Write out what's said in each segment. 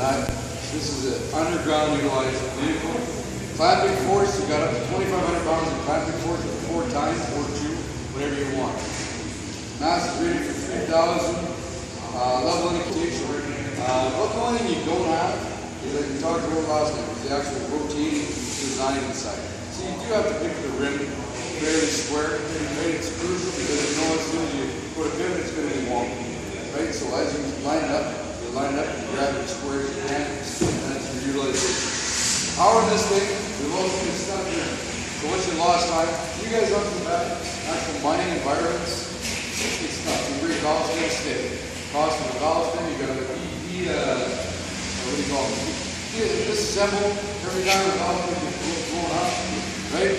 that. This is an underground utilized vehicle. Clamping force, you got up to 2,500 pounds of clamping force with 4 times or 2, whatever you want. Mass is rated for 3,000. Level indication. What the only thing you don't have is, like we talked about last night, is the actual rotating design inside. So you do have to pick the rim fairly square, right? It's crucial because you know as soon as you put a pivot, it's going to be wonky, right? So as you line it up, you grab it square as you can, and that's your utilization. Power in this thing, we've also been stuck here. So what's your lost time? You guys up to the back, actual mining environments, it's not. You bring valve spin, stick. Cost of the valve spin, you got to what do you call it? Disassemble every time the valve spin is blown up, right?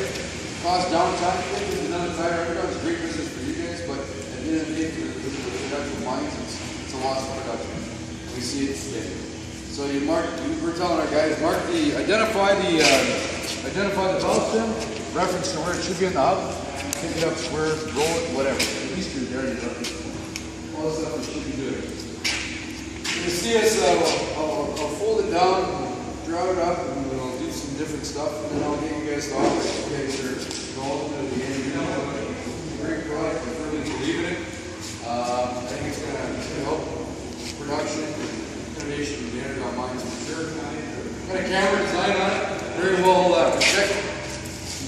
Cost downtime, there's another tire underground. It's great business for you guys, but at the end of the day, for the production mines, it's a loss of production. We see it today. So you mark, we're telling our guys, identify the valve stem, reference to where it should be in the hub, pick it up square, roll it, whatever. At least you're there, you're all the stuff we should be doing. You see us, I'll fold it down, draw it up, and we'll do some different stuff, and then I'll get you guys to office. You guys are involved in the end. You know, great product, I really believe in it. I think it's going to help production and innovation in the underground mines for sure. Got a camera design on it, very well protected.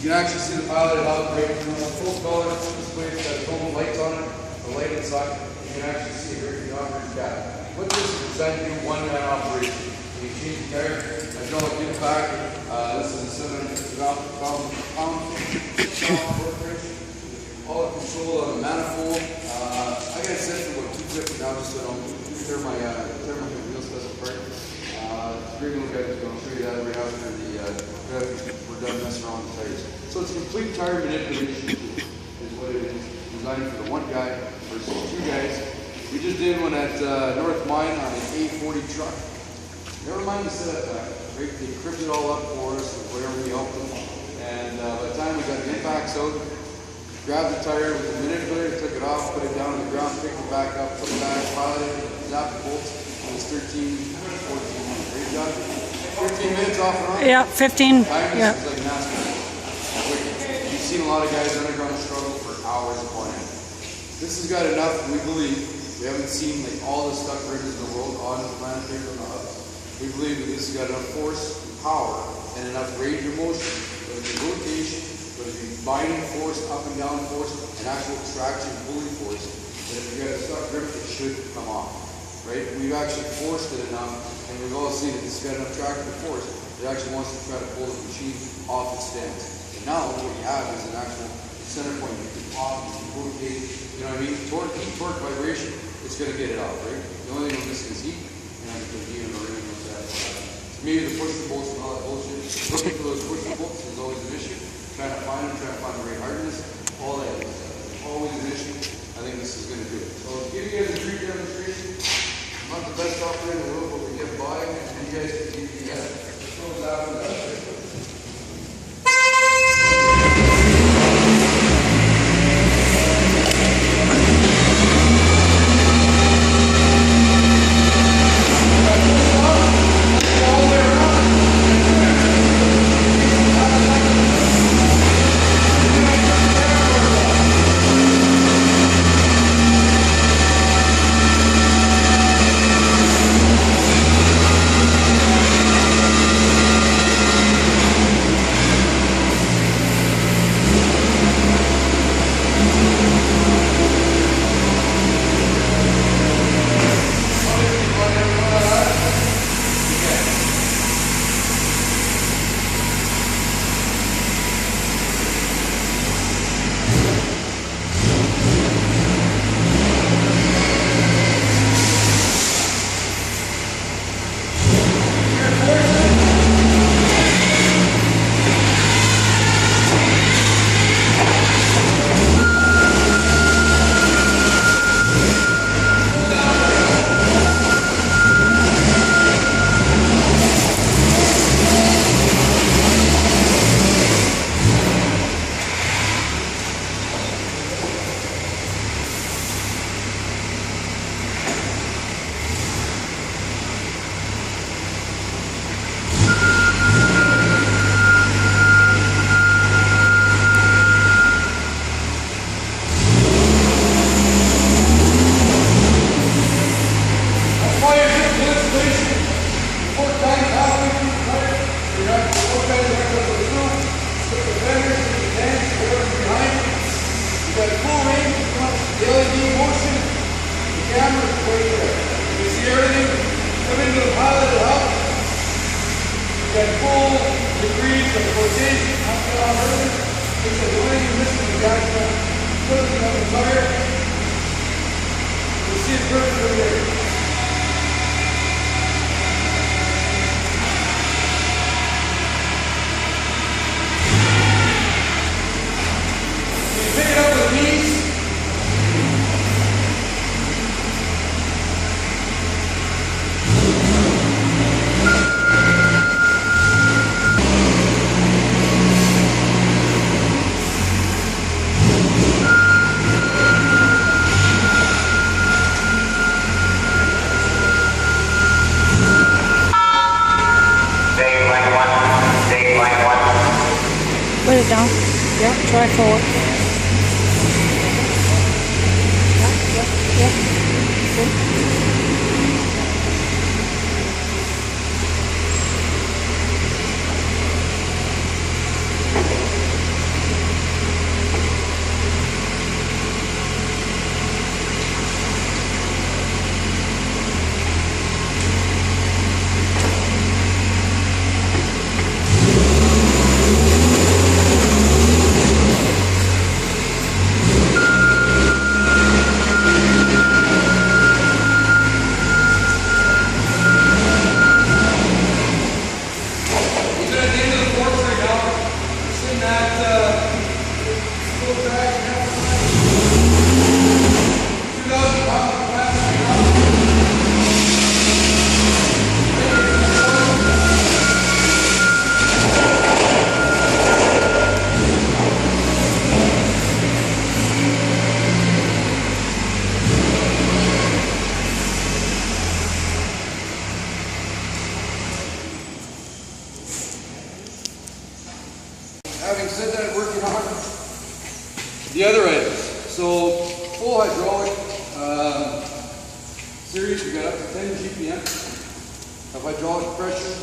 You can actually see the pilot out great. Full color display, it's got chrome lights on it, the light inside. You can actually see a great operating cap. What this is designed to do, one-man operation. You change the tire, hydraulic impact. This is a 750 pound workbench. All the control of the manifold. I got it set for about 250 now, just so I don't tear my wheel stuff apart. Great little guys, I'll show you that right after we're done messing around with the tires. So it's a complete tire manipulation tool, is what it is. Designed for the one guy versus 2 guys. We just did one at North Mine on an A40 truck. Never mind the setup back, right? They cribbed it all up for us, whatever we helped them. And by the time we got the impacts out, grabbed the tire with the manipulator, took it off, put it down on the ground, picked it back up, put it back, piled it, zapped the bolts, and it's 13, 14 minutes. Right, John? 15 minutes off and on? Yeah, 15. Yeah. Is like NASCAR. You've seen a lot of guys underground struggle for hours upon end. This has got enough, we believe. We haven't seen like all the stuck riggers in the world on the Manipulator on the hubs. We believe that this has got enough force, power, and enough range of motion, whether it be rotation, whether it be binding force, up and down force, and actual traction pulling force, that if you got a stuck grip, it should come off. Right? We've actually forced it enough, and we've all seen that this has got enough traction force, it actually wants to try to pull the machine off its stance. And now what you have is an actual center point. You can pop, you can rotate, you know what I mean? Torque, vibration, it's going to get it out, right? The only thing we're missing is heat, and I can heat in the ring with that. Maybe the push the bolts and all that bullshit. Looking for those push the bolts is always an issue. Trying to find them, trying to find the right hardness, all that is always an issue. I think this is going to do it. So I'll give you guys a brief demonstration. I'm not the best operator in the world, but we get by, and you guys can keep the close out and that. Put it down. Yeah, try forward. Yeah. Good. Having said that, working on the other items. So, full hydraulic series, we got up to 10 GPM of hydraulic pressure.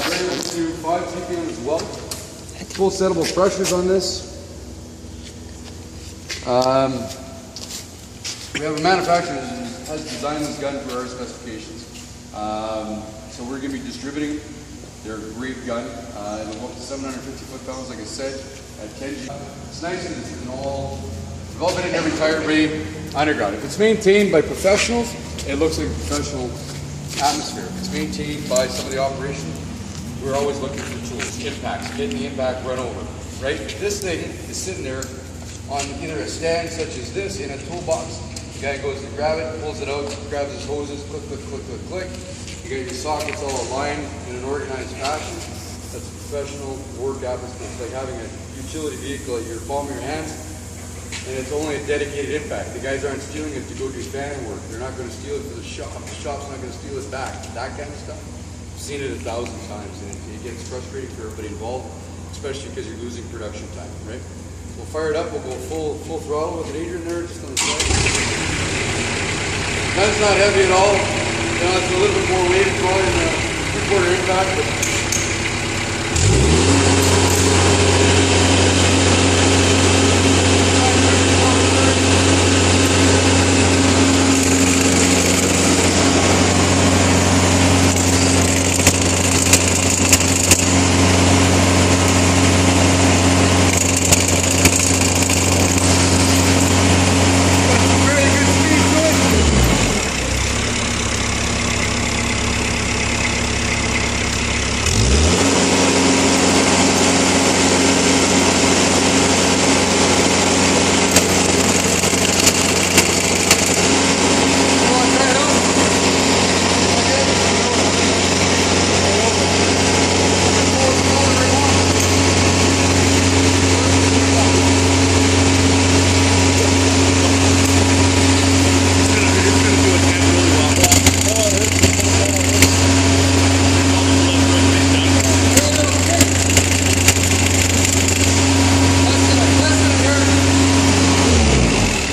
Variable to 5 GPM as well. Full settable pressures on this. We have a manufacturer that has designed this gun for our specifications. So we're going to be distributing. They're a great gun. It'll go up to 750 foot-pounds, like I said, at 10 G. It's nice that it's in all, we've all been in every tire bay underground. If it's maintained by professionals, it looks like a professional atmosphere. If it's maintained by some of the operation, we're always looking for tools, impacts, getting the impact run over, right? If this thing is sitting there on either a stand such as this in a toolbox, the guy goes to grab it, pulls it out, grabs his hoses, click, click, click, click, click. You got your sockets all aligned in an organized fashion. That's a professional work atmosphere. It's like having a utility vehicle at your palm of your hands, and it's only a dedicated impact. The guys aren't stealing it to go do fan work. They're not going to steal it for the shop. The shop's not going to steal it back. That kind of stuff. I've seen it 1,000 times, and it gets frustrating for everybody involved, especially because you're losing production time, right? So we'll fire it up. We'll go full throttle with an Adrian there, just on the side. Gun's not heavy at all. You know, it's a little bit more weight, probably in the 3/4 impact, but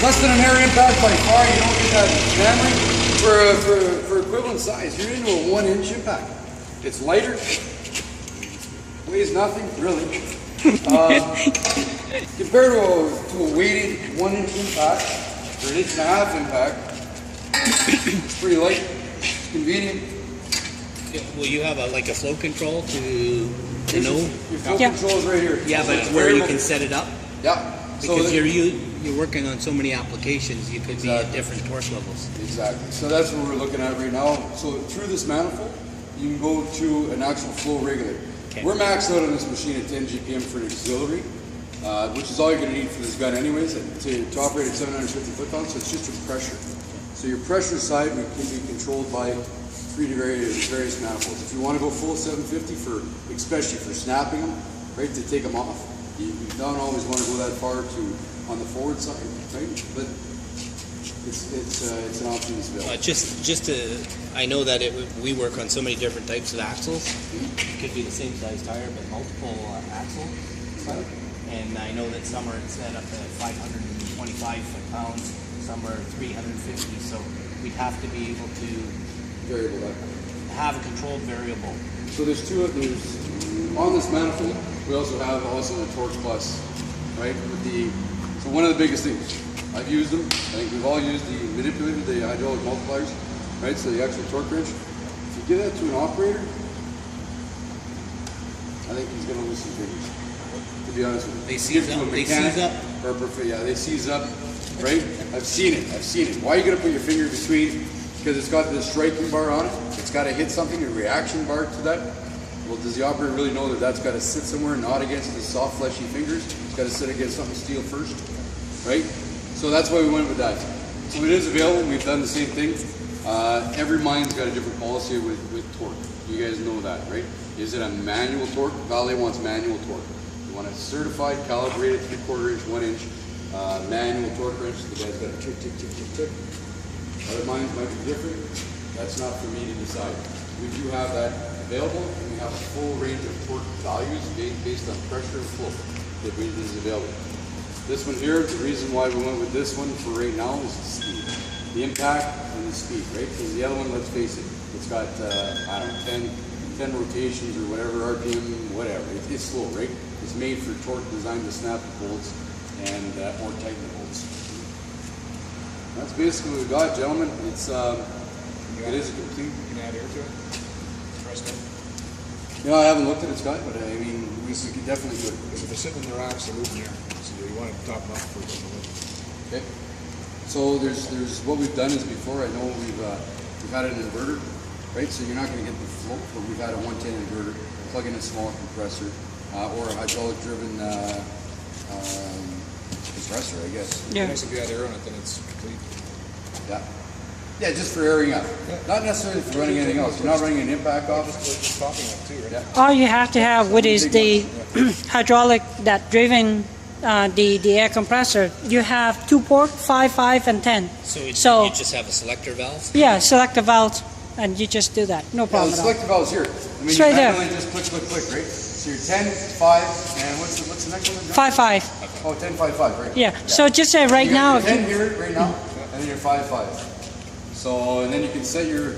less than an air impact by far. You don't get that hammering for equivalent size. You're into a 1-inch impact. It's lighter, weighs nothing really. Compared to a weighted 1-inch impact or an 1.5-inch impact, it's pretty light, it's convenient. Will you have like a flow control to know? Your flow Yeah. control is right here. Yeah, So but it's where you variable. can set it up? Yeah. Because you're working on so many applications, you could be at different torque levels. Exactly. So that's what we're looking at right now. So through this manifold, you can go to an actual flow regulator. Okay. We're maxed out on this machine at 10 GPM for an auxiliary, which is all you're going to need for this gun anyways, to operate at 750 foot-pounds, so it's just your pressure. So your pressure side can be controlled by three various manifolds. If you want to go full 750 especially for snapping them, right, to take them off, you don't always want to go that far on the forward side, right? But it's an option as well. Just to, I know that we work on so many different types of axles. It could be the same size tire, but multiple axle. And I know that some are set up at 525 foot-pounds, some are 350. So we'd have to be able to Variable that. have a controlled variable. So there's on this manifold, we also have the Torque Plus, right? So one of the biggest things, I've used them, I think we've all used the Manipulator, the hydraulic multipliers, right? So the actual torque wrench. If you give that to an operator, I think he's going to lose some fingers, to be honest with you. They seize up. They seize up. Yeah, they seize up, right? I've seen it. Why are you going to put your finger between? Because it's got this striking bar on it. It's got to hit something, a reaction bar to that. Well, does the operator really know that that's got to sit somewhere, not against the soft, fleshy fingers? It's got to sit against something steel first, right? So that's why we went with that. So it is available. We've done the same thing. Every mine's got a different policy with torque. You guys know that, right? Is it a manual torque? Vale wants manual torque. You want a certified, calibrated 3/4 inch, 1 inch manual torque wrench. The guy's got a tick, tick, tick, tick, tick. Other mines might be different. That's not for me to decide. We do have that available, and we have a full range of torque values based on pressure and flow that is available. This one here, the reason why we went with this one for right now is the speed. The impact and the speed, right? Because the other one, let's face it, it's got, I don't know, 10 rotations or whatever, RPM, whatever. It's slow, right? It's made for torque designed to snap the bolts and or tighten the bolts. That's basically what we got, gentlemen. It is a complete. You can add air to it? Trust me. You know, I haven't looked at it, Scott, but I mean, we could definitely do it. Because if they're sitting in the racks, they're moving air. So you want to top them up for a little. Okay. So there's what we've done is before. I know we've had an inverter, right? So you're not going to get the flow, but we've had a 110 inverter. Plug in a small compressor or a hydraulic-driven compressor, I guess. Yeah. Nice if you add air on it, then it's complete. Yeah. Yeah, just for airing up. Not necessarily for running anything else. You're not running an impact off. Just topping up too, right? Yeah. All you have to have with is the hydraulic that driven the air compressor. You have 2 port, 5, 5, and 10. So you just have a selector valve? Yeah, select the valve, and you just do that. No Yeah, problem the at all. selective valve's here. I mean, It's you right there. manually just click, click, click, right? So you're 10, 5, and what's the next one? John? 5, 5. Oh, 10, 5, 5, right? Yeah. So just say right You now, got if your 10 you, here right now, and then your 5, 5. So, and then you can set your,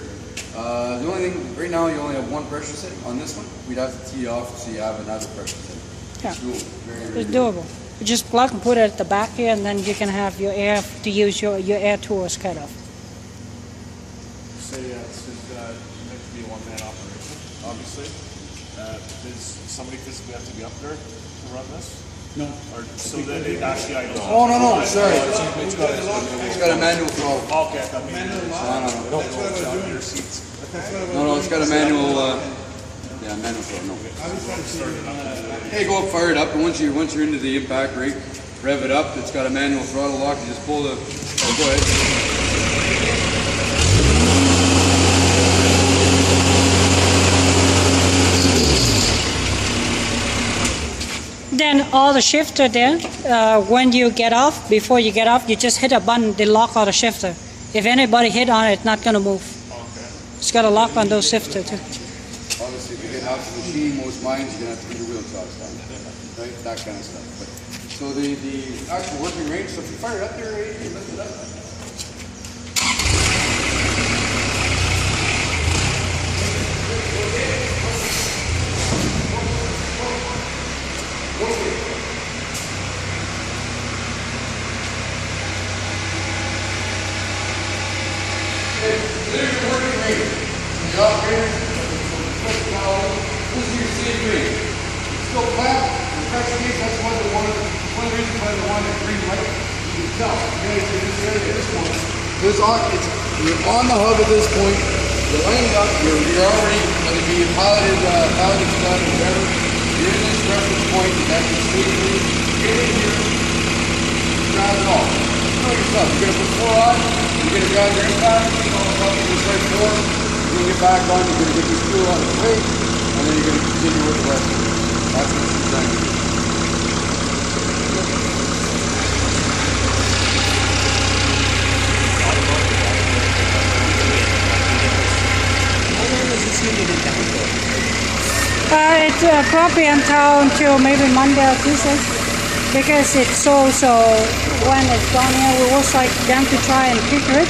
the only thing, right now you only have one pressure setting on this one. We'd have to tee off so you have another pressure setting. Yeah. It's doable. Very it's doable. You just plug and put it at the back here, and then you can have your air to use your air tools cut off. Say this is meant to be a one-man operation, obviously. Does somebody physically have to be up there to run this? No. Or so that it actually idles? Oh, no, sorry. It's got It's got a manual throttle. Okay, I mean, No. on your seats. No, it's got a manual, yeah, manual throttle, no. Hey, go up, fire it up, and once you're into the impact rate, rev it up. It's got a manual throttle lock. You just pull the, oh, go ahead. Then all the shifter there, when you get off, before you get off, you just hit a button, they lock all the shifter. If anybody hit on it, it's not going to move. It's got a lock on those shifter too. Obviously, if you get out the machine, most mines, you're going to have to get your wheel chops down, right? That kind of stuff. But, so the actual working range, so if you fire it up there, you lift it up. There's your working range. The operator, still clamp. In fact, that's one of the reasons why they wanted a green light. You can tell. Okay, so this area, this one. You're on the hub at this point. You're laying up. You're already, whether it be a piloted stud or whatever, you're in this reference point that can safely get in here, grab it all. You know yourself. You're going to put 4 on. You're going to grab your impact. You know this right 4. You're going to get back on. You're going to get your screw out of the way, and then you're going to continue with the rest of it. That's what it's designed to do. It's probably until maybe Monday or Tuesday, because it's so when it's gone here, we always like them to try and picture it,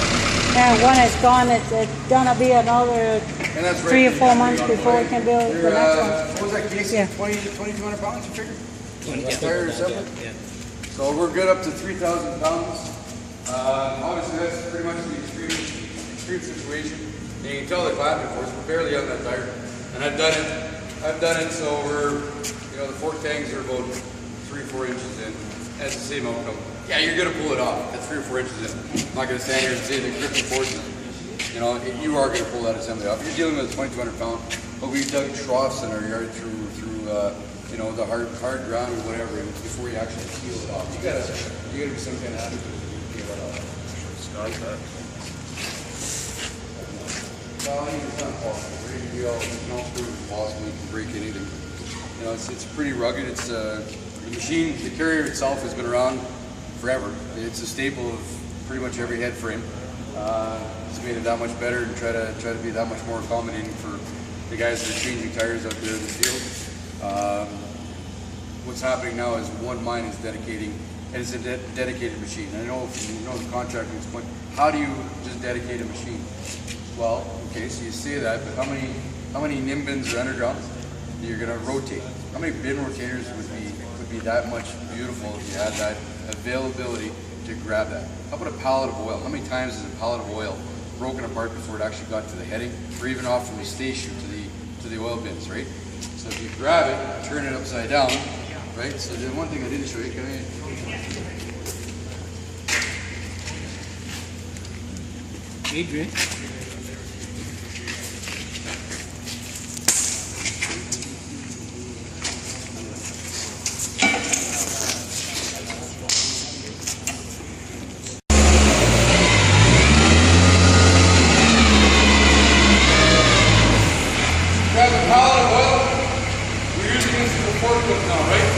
and when it's gone, it's gonna be another 3 or 4 months before we can build the next one. What was that, Casey? Yeah. 2,200 pounds, you figured? 20, yeah, Tire or something something? like that, yeah. So we're good up to 3,000 pounds. Obviously, that's pretty much the extreme situation. And you can tell the clapping force, we're barely on that tire. And I've done it so we're, the fork tangs are about 3 or 4 inches in. That's the same outcome. Yeah, you're gonna pull it off at 3 or 4 inches in. I'm not gonna stand here and say the gripping forces. You are gonna pull that assembly off. You're dealing with a 2,200 pound, but we dug troughs in our yard through the hard ground or whatever before you actually peel it off. You gotta be some kind of attitude to peel it off. Well, it's not possible. We're gonna be all screws as possible. You can break anything. It's pretty rugged. It's the machine, the carrier itself has been around forever. It's a staple of pretty much every head frame. It's made it that much better and try to be that much more accommodating for the guys that are changing tires out there in the field. What's happening now is one mine is dedicating, and it's a dedicated machine. And I know from the contracting point, how do you just dedicate a machine? Well, okay, so you say that, but how many Nimbins or undergrounds you're going to rotate? How many bin rotators would be that much beautiful if you had that availability to grab that? How about a pallet of oil? How many times is a pallet of oil broken apart before it actually got to the heading, or even off from the station to the oil bins, right? So if you grab it, turn it upside down, right? So the one thing I didn't show you, can I? Adrian? Grab a pallet of oil. We're using this as a forklift now, right?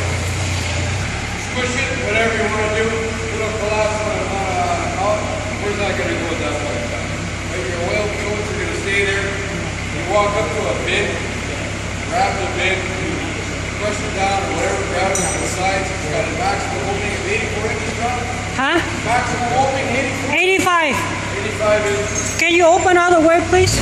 Squish it, whatever you want to do. It'll collapse on a pallet. Where's that going to go at that point in time? Right, your oil filters are going to stay there. You walk up to a bin, grab the bin, push it down or whatever, grab it on the sides. It's got a maximum opening of 84 inches, John? Huh? Maximum opening 84? 85. 85 inches. Can you open all the way, please?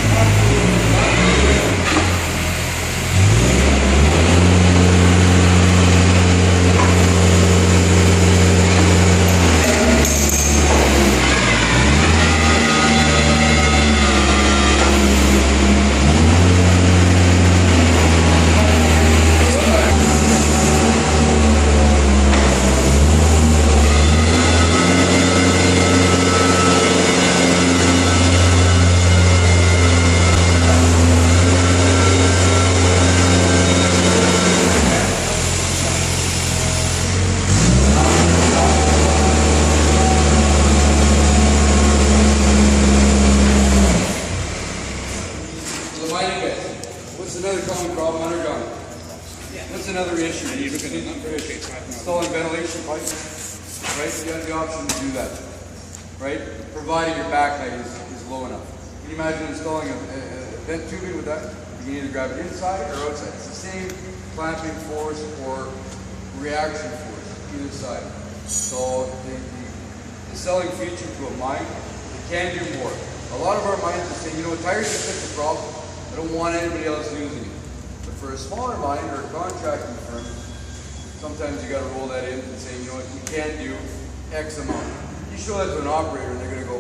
What's another common problem underground? What's another issue? Installing ventilation pipes, right? You have the option to do that, right? Providing your back height is low enough. Can you imagine installing a vent tubing with that? You can either grab it inside or outside. It's the same clamping force or reaction force, either side. So the selling feature to a mine, it can do more. A lot of our mines are saying, tires just fix the problem. I don't want anybody else using it. But for a smaller mine or a contracting firm, sometimes you got to roll that in and say, you can do X amount. You show that to an operator and they're going to go,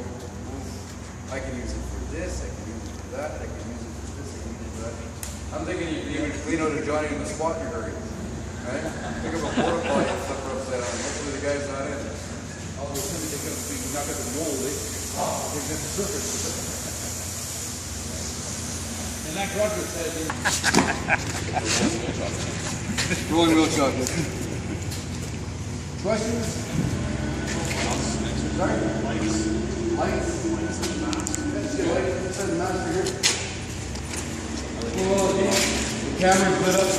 I can use it for this, I can use it for that, I can use it for this, I can use it for that. I'm thinking you can even clean out a Johnny in the spot in your hurry. Right? Pick up a porta potty and flip her upside down. Hopefully the guy's not in. All of a sudden, they're going to be not going to mold it. They're going to surface it. And that Roger said, rolling wheel chocolate. Questions? Sorry? Lights. Lights? Let's get lights. It says master here. Oh, the camera's lit up.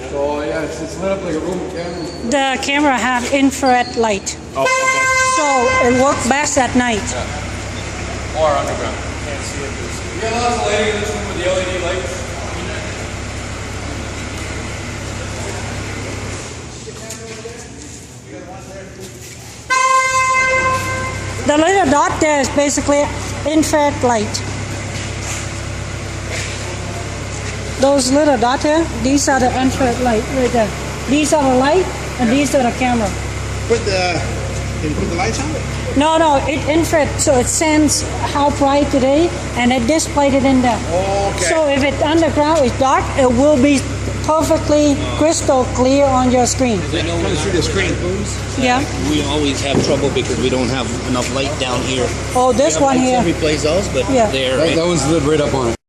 So yeah, it's lit up like a Roman candle. The camera have infrared light, Oh, okay. so it works best at night. Or underground. Can't see it. You got lots of lighting in this room with the LED lights. The little dot there is basically infrared light. Those little dots here, these are the infrared light right there. These are the light, and these are the camera. Can you put the lights on it? No, it infrared, so it sends how bright it is, and it displays it in there. Oh, okay. So if it's underground, it's dark, it will be perfectly crystal clear on your screen. I know when through the screen. Yeah. We always have trouble because we don't have enough light down here. Oh, this one Lights here. and replace those, but Yeah. they're That one's lit right up on it.